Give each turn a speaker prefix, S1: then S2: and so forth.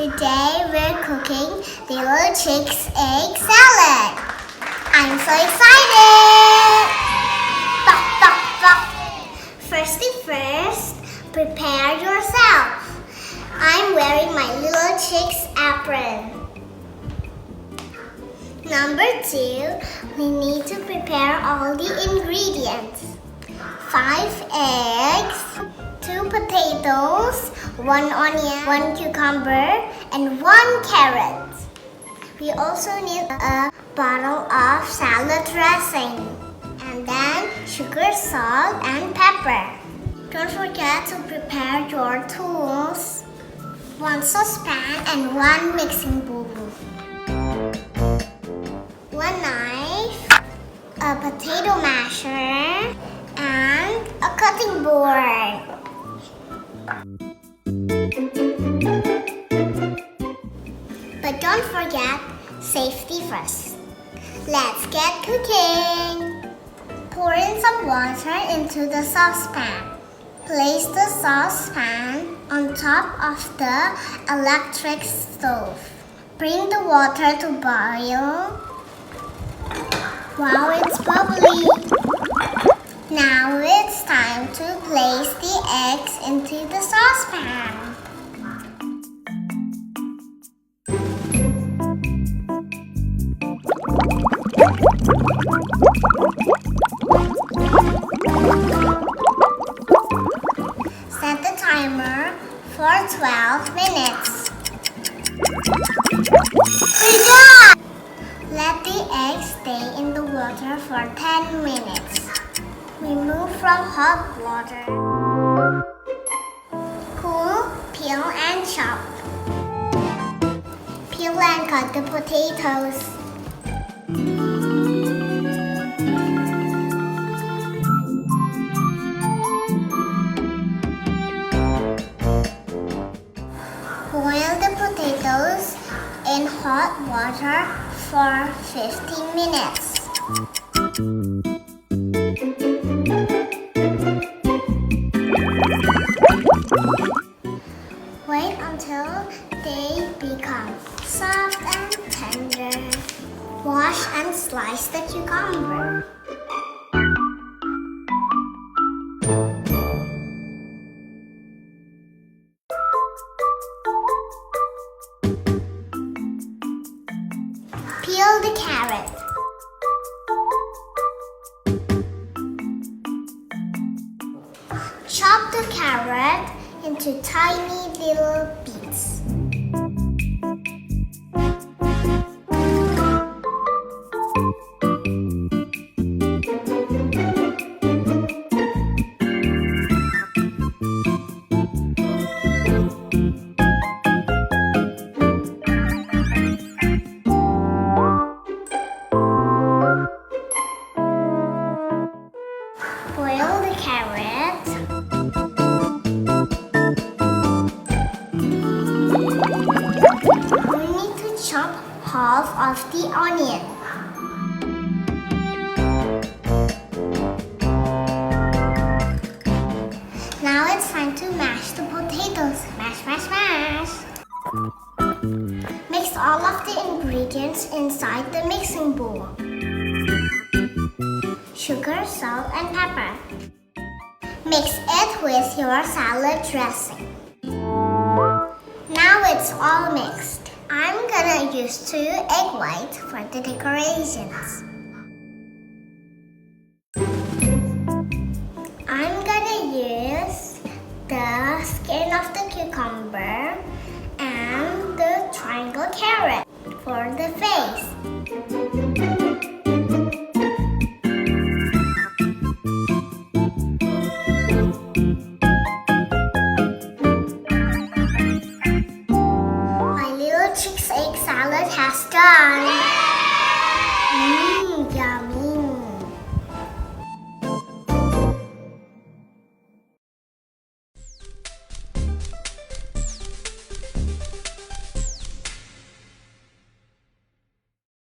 S1: Today we're cooking Little Chicks egg salad. I'm so excited! Bok, bok, bok. First, prepare yourself. I'm wearing my Little Chicks apron. Number 2, we need to prepare all the ingredients. 5 eggs, 2 potatoes, 1 onion, 1 cucumber, and 1 carrot. We also need a bottle of salad dressing, and then sugar, salt, and pepper. Don't forget to prepare your tools. 1 saucepan and 1 mixing bowl. 1 knife, a potato masher, and a cutting board. But don't forget safety first. Let's get cooking. Pour in some water into the saucepan. Place the saucepan on top of the electric stove. Bring the water to boil. Wow, it's bubbly. Now it's time to place the eggs into the saucepan. Set the timer for 12 minutes. We're done! Let the eggs stay in the water for 10 minutes. Remove from hot water. Cool, peel and chop. Peel and cut the potatoes. Boil the potatoes in hot water for 15 minutes. Wait until they become soft and tender. Wash and slice the cucumber. Peel the carrot. Chop the carrot into tiny little bits. Boil the carrot. We need to chop half of the onion. Now it's time to mash the potatoes. Mash, mash, mash. Mix all of the ingredients inside the mixing bowl. Sugar, salt, and pepper. Mix it with your salad dressing. Now it's all mixed. I'm gonna use 2 egg whites for the decorations. I'm gonna use the skin of the cucumber and the triangle carrot for the face.